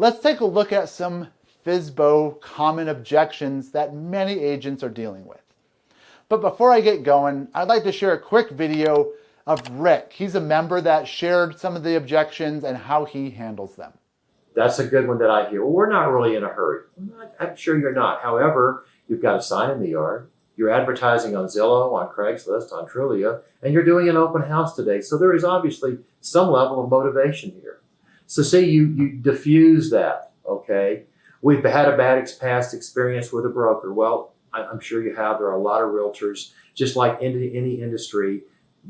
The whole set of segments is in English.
Let's take a look at some FSBO common objections that many agents are dealing with. But before I get going, I'd like to share a quick video of Rick. He's a member that shared some of the objections and how he handles them. That's a good one that I hear. Well, we're not really in a hurry. I'm sure you're not. However, you've got a sign in the yard. You're advertising on Zillow, on Craigslist, on Trulia, and you're doing an open house today. So there is obviously some level of motivation here. So say you diffuse that, okay? We've had a bad past experience with a broker. Well, I'm sure you have. There are a lot of realtors, just like in any industry,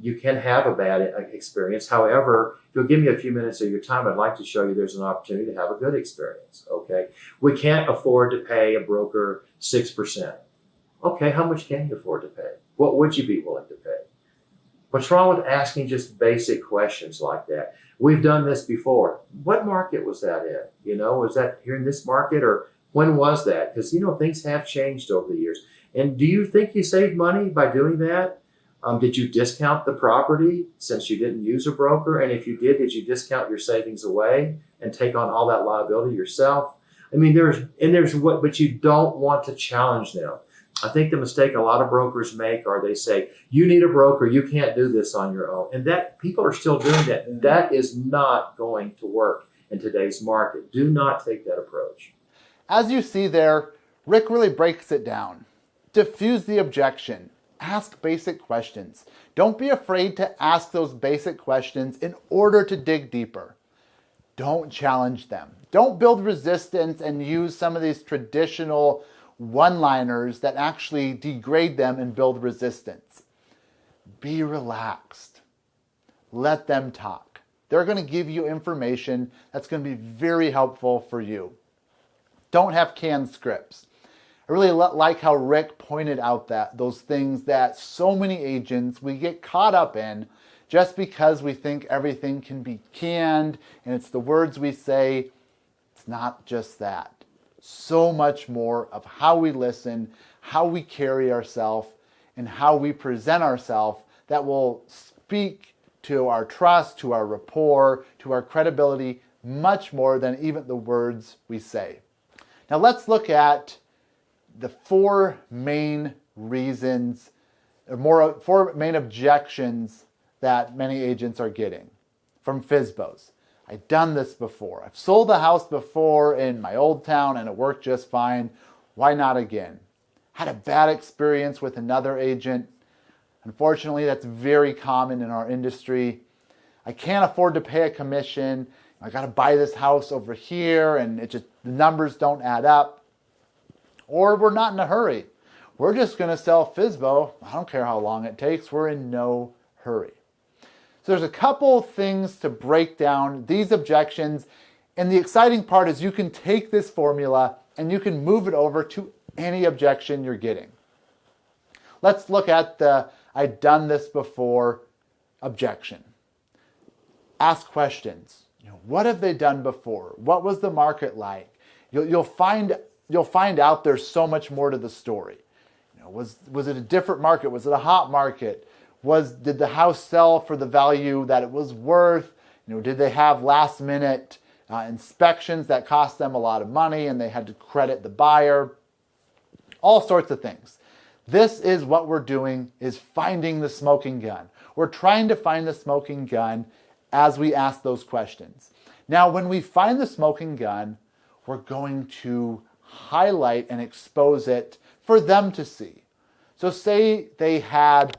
you can have a bad experience. However, if you'll give me a few minutes of your time, I'd like to show you there's an opportunity to have a good experience, okay? We can't afford to pay a broker 6%. Okay, how much can you afford to pay? What would you be willing to pay? What's wrong with asking just basic questions like that? We've done this before. What market was that in? You know, was that here in this market, or when was that? Because, you know, things have changed over the years. And do you think you saved money by doing that? Did you discount the property since you didn't use a broker? And if you did you discount your savings away and take on all that liability yourself? I mean, but you don't want to challenge them. I think the mistake a lot of brokers make are they say, you need a broker, you can't do this on your own. And that people are still doing that. That is not going to work in today's market. Do not take that approach. As you see there, Rick really breaks it down. Diffuse the objection. Ask basic questions. Don't be afraid to ask those basic questions in order to dig deeper. Don't challenge them. Don't build resistance and use some of these traditional one-liners that actually degrade them and build resistance. Be relaxed. Let them talk. They're going to give you information that's going to be very helpful for you. Don't have canned scripts. I really like how Rick pointed out that those things that so many agents we get caught up in just because we think everything can be canned and it's the words we say. It's not just that. So much more of how we listen, how we carry ourselves, and how we present ourselves that will speak to our trust, to our rapport, to our credibility, much more than even the words we say. Now let's look at the four main reasons, four main objections that many agents are getting from FSBOs. I've done this before. I've sold a house before in my old town and it worked just fine. Why not again? Had a bad experience with another agent. Unfortunately, that's very common in our industry. I can't afford to pay a commission. I got to buy this house over here and the numbers don't add up. Or we're not in a hurry. We're just going to sell FSBO. I don't care how long it takes. We're in no hurry. So there's a couple things to break down these objections. And the exciting part is you can take this formula and you can move it over to any objection you're getting. Let's look at the I've done this before objection. Ask questions. What have they done before? What was the market like? You'll find out there's so much more to the story. Was it a different market? Was it a hot market? Did the house sell for the value that it was worth? Did they have last minute inspections that cost them a lot of money and they had to credit the buyer? All sorts of things. This is what we're doing, is finding the smoking gun. We're trying to find the smoking gun as we ask those questions. Now, when we find the smoking gun, we're going to highlight and expose it for them to see. So say they had,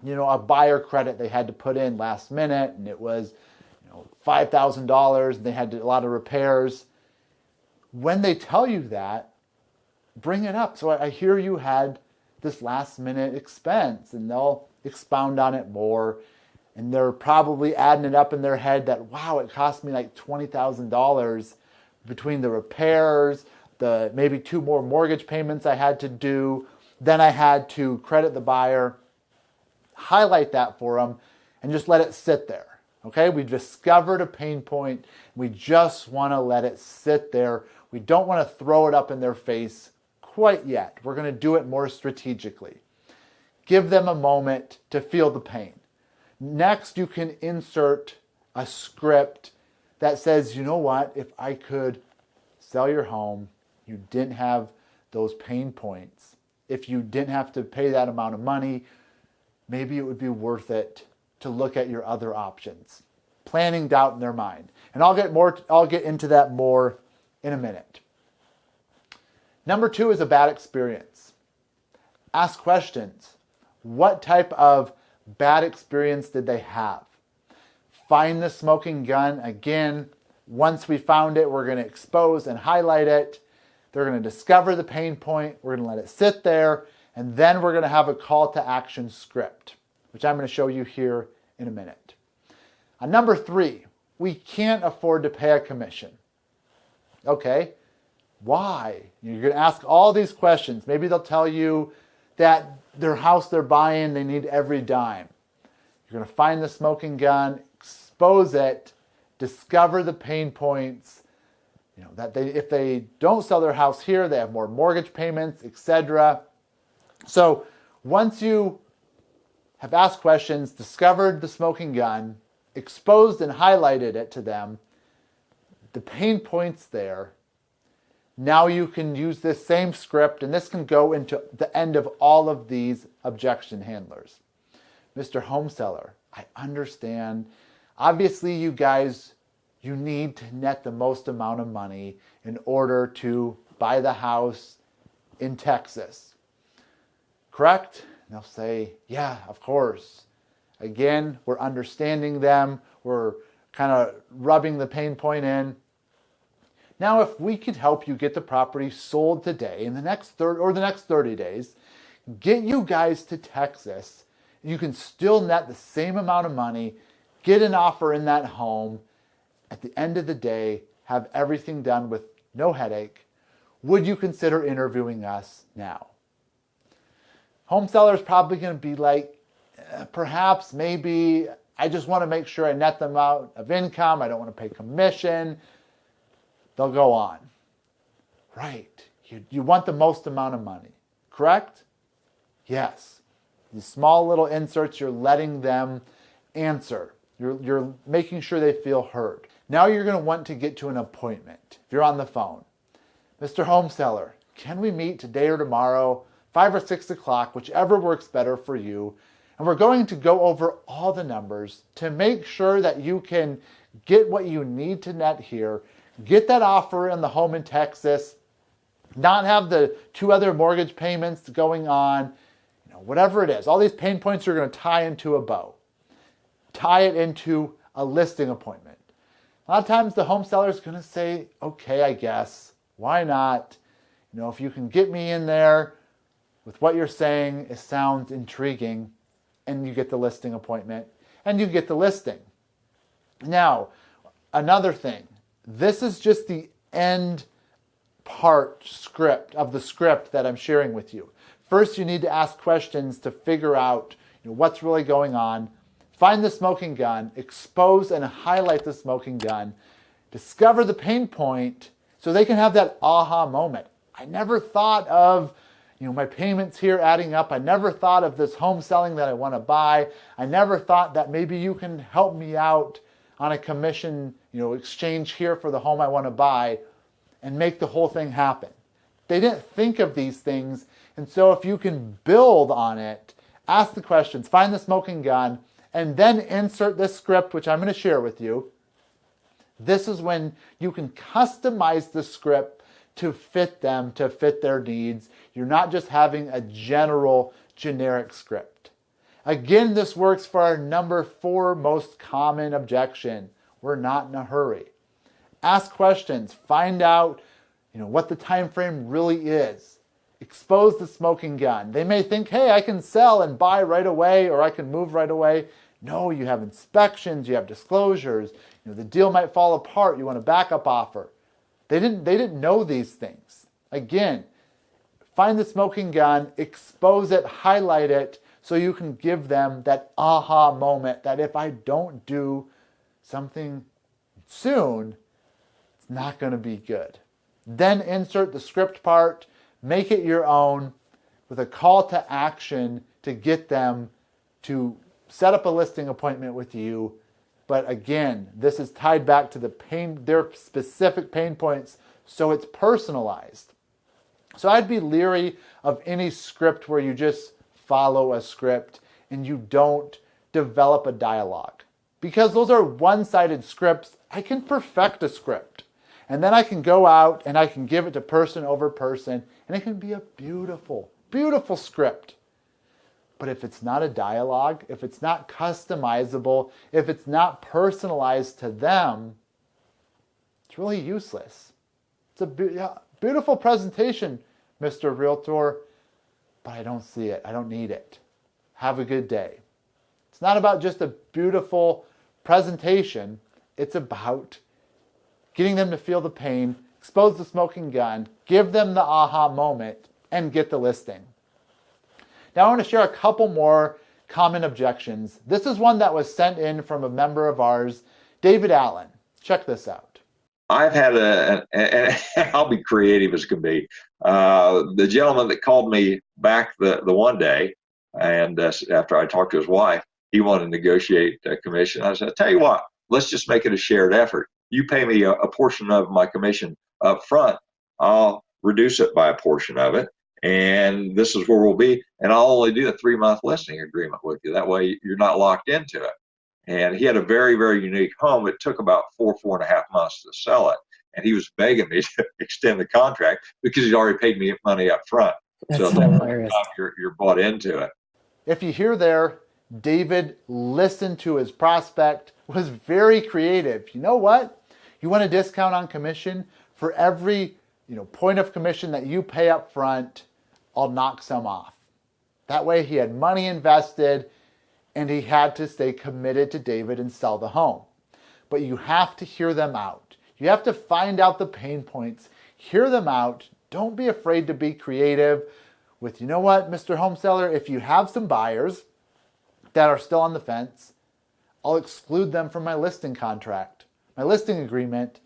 a buyer credit they had to put in last minute and it was, $5,000 and they had a lot of repairs. When they tell you that, bring it up. So I hear you had this last minute expense, and they'll expound on it more. And they're probably adding it up in their head that, wow, it cost me like $20,000 between the repairs, the maybe 2 more mortgage payments I had to do. Then I had to credit the buyer. Highlight that for them and just let it sit there. Okay, we discovered a pain point. We just want to let it sit there. We don't want to throw it up in their face quite yet. We're going to do it more strategically. Give them a moment to feel the pain. Next, you can insert a script that says, you know what, if I could sell your home, you didn't have those pain points. If you didn't have to pay that amount of money, maybe it would be worth it to look at your other options. Planting doubt in their mind. And I'll get into that more in a minute. Number 2 is a bad experience. Ask questions. What type of bad experience did they have? Find the smoking gun. Again, once we found it, we're going to expose and highlight it. They're going to discover the pain point. We're going to let it sit there. And then we're going to have a call to action script, which I'm going to show you here in a minute. Number 3, we can't afford to pay a commission. Okay, why? You're going to ask all these questions. Maybe they'll tell you that their house they're buying, they need every dime. You're going to find the smoking gun, expose it, discover the pain points, that if they don't sell their house here, they have more mortgage payments, etc. So once you have asked questions, discovered the smoking gun, exposed and highlighted it to them, the pain points there, now you can use this same script, and this can go into the end of all of these objection handlers. Mr. Home Seller, I understand. Obviously, you guys, you need to net the most amount of money in order to buy the house in Texas. Correct? And they'll say, yeah, of course. Again, we're understanding them. We're kind of rubbing the pain point in. Now, if we could help you get the property sold today in the next 30 days, get you guys to Texas, you can still net the same amount of money, get an offer in that home, at the end of the day, have everything done with no headache. Would you consider interviewing us now? Home seller is probably going to be like, perhaps, maybe, I just want to make sure I net them out of income. I don't want to pay commission. They'll go on. Right. You want the most amount of money, correct? Yes. These small little inserts, you're letting them answer. You're making sure they feel heard. Now you're going to want to get to an appointment. If you're on the phone, Mr. Home Seller, can we meet today or tomorrow, 5 or 6 o'clock, whichever works better for you? And we're going to go over all the numbers to make sure that you can get what you need to net here, get that offer in the home in Texas, not have the 2 other mortgage payments going on, whatever it is. All these pain points are going to tie into a bow. Tie it into a listing appointment. A lot of times the home seller is going to say, okay, I guess, why not? If you can get me in there with what you're saying, it sounds intriguing, and you get the listing appointment, and you get the listing. Now, another thing, this is just the end part of the script that I'm sharing with you. First, you need to ask questions to figure out what's really going on. Find the smoking gun, expose and highlight the smoking gun, discover the pain point so they can have that aha moment. I never thought of my payments here adding up. I never thought of this home selling that I want to buy. I never thought that maybe you can help me out on a commission, exchange here for the home I want to buy and make the whole thing happen. They didn't think of these things. And so if you can build on it, ask the questions, find the smoking gun, and then insert this script, which I'm going to share with you. This is when you can customize the script to fit them, to fit their needs. You're not just having a generic script. Again, this works for our number 4 most common objection. We're not in a hurry. Ask questions. Find out, what the time frame really is. Expose the smoking gun. They may think, hey, I can sell and buy right away, or I can move right away. No, you have inspections, you have disclosures. The deal might fall apart. You want a backup offer. They didn't know these things. Again, find the smoking gun, expose it, highlight it, so you can give them that aha moment that if I don't do something soon, it's not going to be good. Then insert the script part, make it your own with a call to action to get them to set up a listing appointment with you But again, this is tied back to their specific pain points, so it's personalized. So I'd be leery of any script where you just follow a script and you don't develop a dialogue. Because those are one-sided scripts, I can perfect a script. And then I can go out and I can give it to person over person, and it can be a beautiful, beautiful script. But if it's not a dialogue, if it's not customizable, if it's not personalized to them, it's really useless. It's a beautiful presentation, Mr. Realtor, but I don't see it. I don't need it. Have a good day. It's not about just a beautiful presentation. It's about getting them to feel the pain, expose the smoking gun, give them the aha moment, and get the listing. Now I want to share a couple more common objections. This is one that was sent in from a member of ours, David Allen. Check this out. I've had and I'll be creative as can be. The gentleman that called me back the one day, and after I talked to his wife, he wanted to negotiate a commission. I said, tell you what, let's just make it a shared effort. You pay me a portion of my commission up front. I'll reduce it by a portion of it. And this is where we'll be. And I'll only do a 3-month listing agreement with you. That way you're not locked into it. And he had a very, very unique home. It took about 4.5 months to sell it. And he was begging me to extend the contract because he'd already paid me money up front. That's so hilarious. You're bought into it. If you hear there, David listened to his prospect, was very creative. You know what? You want a discount on commission? For every point of commission that you pay up front, I'll knock some off. That way he had money invested and he had to stay committed to David and sell the home. But you have to hear them out. You have to find out the pain points, hear them out. Don't be afraid to be creative with, you know what, Mr. Home Seller, if you have some buyers that are still on the fence, I'll exclude them from my listing contract, my listing agreement.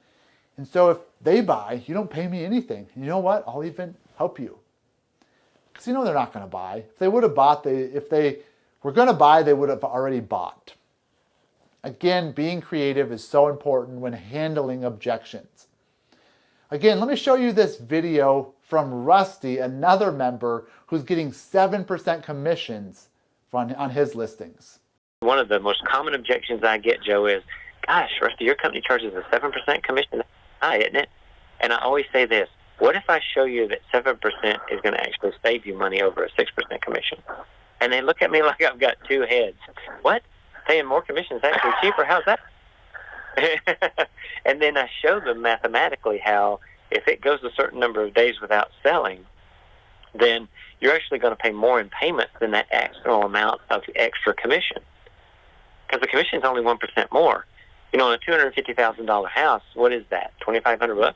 And so if they buy, you don't pay me anything. You know what? I'll even help you. Because they're not going to buy. If they would have bought, if they were going to buy, they would have already bought. Again, being creative is so important when handling objections. Again, let me show you this video from Rusty, another member who's getting 7% commissions on his listings. One of the most common objections I get, Joe, is, gosh, Rusty, your company charges a 7% commission. That's high, isn't it? And I always say this, what if I show you that 7% is going to actually save you money over a 6% commission? And they look at me like I've got two heads. What? Paying more commission is actually cheaper? How's that? And then I show them mathematically how if it goes a certain number of days without selling, then you're actually going to pay more in payments than that actual amount of extra commission. Because the commission is only 1% more. On a $250,000 house, what is that? $2,500?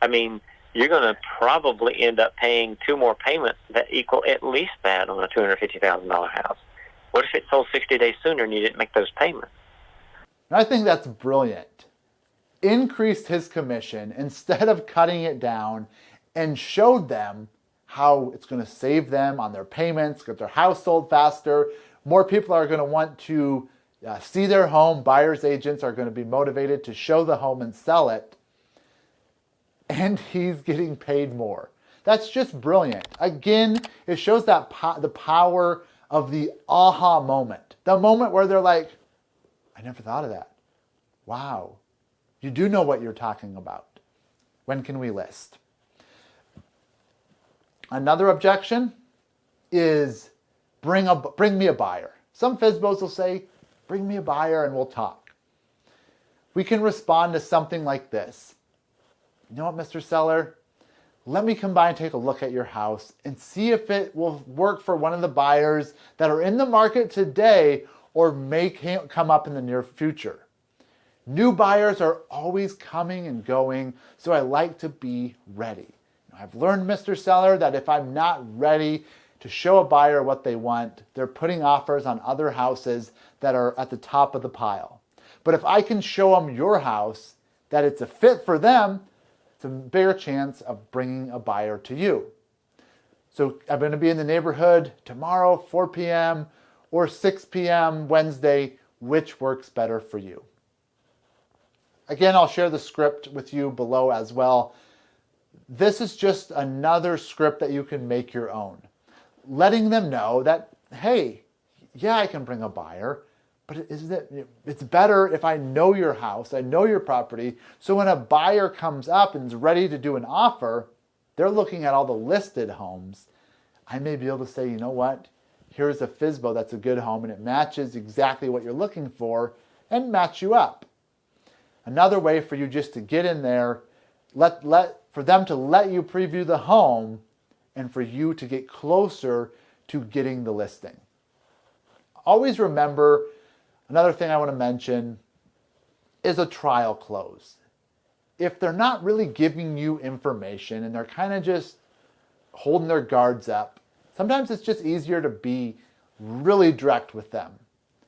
I mean, you're going to probably end up paying 2 more payments that equal at least that on a $250,000 house. What if it sold 60 days sooner and you didn't make those payments? I think that's brilliant. Increased his commission instead of cutting it down and showed them how it's going to save them on their payments, get their house sold faster. More people are going to want to see their home. Buyers agents are going to be motivated to show the home and sell it. And he's getting paid more. That's just brilliant. Again, it shows that the power of the aha moment. The moment where they're like, I never thought of that. Wow, you do know what you're talking about. When can we list? Another objection is bring me a buyer. Some FSBOs will say, bring me a buyer and we'll talk. We can respond to something like this. You know what, Mr. Seller? Let me come by and take a look at your house and see if it will work for one of the buyers that are in the market today or may come up in the near future. New buyers are always coming and going, so I like to be ready. I've learned, Mr. Seller, that if I'm not ready to show a buyer what they want, they're putting offers on other houses that are at the top of the pile. But if I can show them your house, that it's a fit for them, it's a bigger chance of bringing a buyer to you. So I'm going to be in the neighborhood tomorrow, 4 p.m. or 6 p.m. Wednesday. which works better for you. Again, I'll share the script with you below as well. This is just another script that you can make your own. Letting them know that, hey, yeah, I can bring a buyer, but it's better if I know your house, I know your property, so when a buyer comes up and is ready to do an offer, they're looking at all the listed homes. I may be able to say, you know what, here's a FSBO that's a good home and it matches exactly what you're looking for and match you up. Another way for you just to get in there, for them to let you preview the home and for you to get closer to getting the listing. Always remember, another thing I want to mention is a trial close. If they're not really giving you information and they're kind of just holding their guards up, sometimes it's just easier to be really direct with them.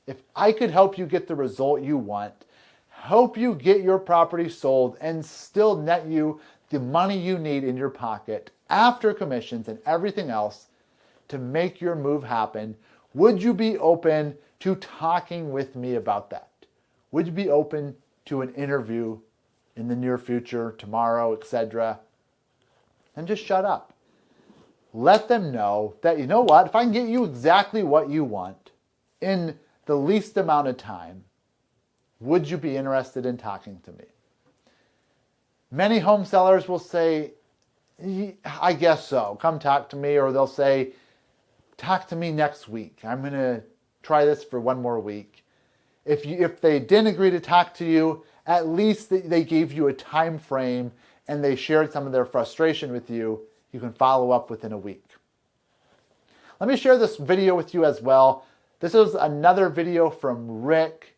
If I could help you get the result you want, help you get your property sold and still net you the money you need in your pocket after commissions and everything else to make your move happen, would you be open to talking with me about that? Would you be open to an interview in the near future, tomorrow, etc.? And just shut up. Let them know that, you know what, if I can get you exactly what you want in the least amount of time, would you be interested in talking to me? Many home sellers will say, I guess so, come talk to me, or they'll say, talk to me next week. I'm going to try this for one more week. If they didn't agree to talk to you, at least they gave you a time frame and they shared some of their frustration with you. You can follow up within a week. Let me share this video with you as well. This is another video from Rick,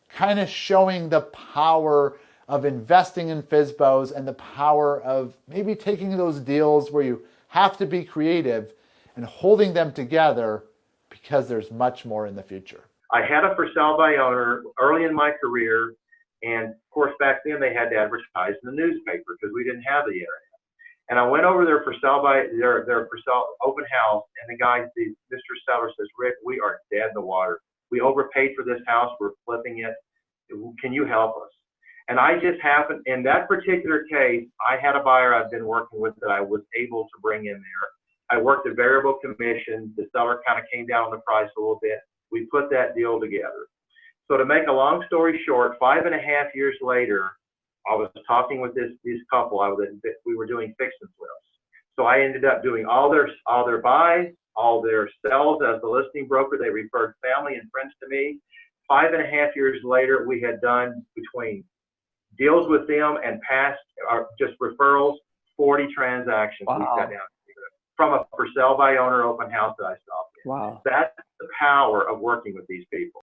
kind of showing the power of investing in FSBOs and the power of maybe taking those deals where you have to be creative and holding them together because there's much more in the future. I had a for sale by owner early in my career, and of course back then they had to advertise in the newspaper because we didn't have the internet. And I went over there for sale by their for sale open house, and the guy, Mr. Seller, says, Rick, we are dead in the water. We overpaid for this house. We're flipping it. Can you help us? And I just happened, in that particular case, I had a buyer I've been working with that I was able to bring in there. I worked a variable commission. The seller kind of came down on the price a little bit. We put that deal together. So to make a long story short, 5.5 years later, I was talking with this couple. We were doing fix and flips. So I ended up doing all their buys, all their sells as the listing broker. They referred family and friends to me. 5.5 years later, we had done between deals with them and past just referrals, 40 transactions. Wow. We sat down from a for sale by owner open house that I stopped in. Wow. That's the power of working with these people.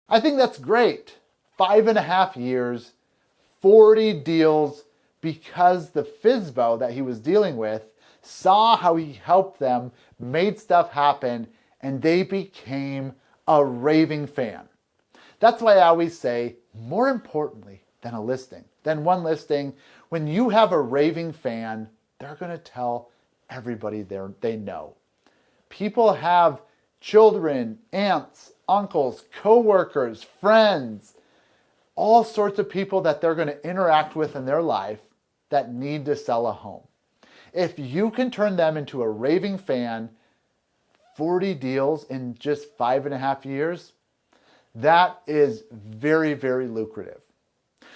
I think that's great. 5.5 years, 40 deals, because the FSBO that he was dealing with saw how he helped them, made stuff happen, and they became a raving fan. That's why I always say, more importantly than a listing, than one listing, when you have a raving fan, they're going to tell everybody they know. People have children, aunts, uncles, co-workers, friends, all sorts of people that they're going to interact with in their life that need to sell a home. If you can turn them into a raving fan, 40 deals in just 5.5 years, that is very, very lucrative.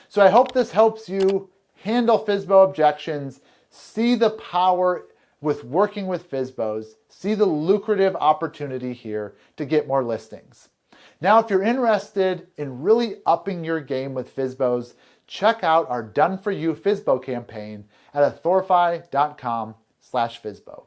So I hope this helps you handle FSBO objections, see the power with working with FSBOs, see the lucrative opportunity here to get more listings. Now, if you're interested in really upping your game with FSBOs, check out our Done For You FSBO campaign at authorify.com/FSBO.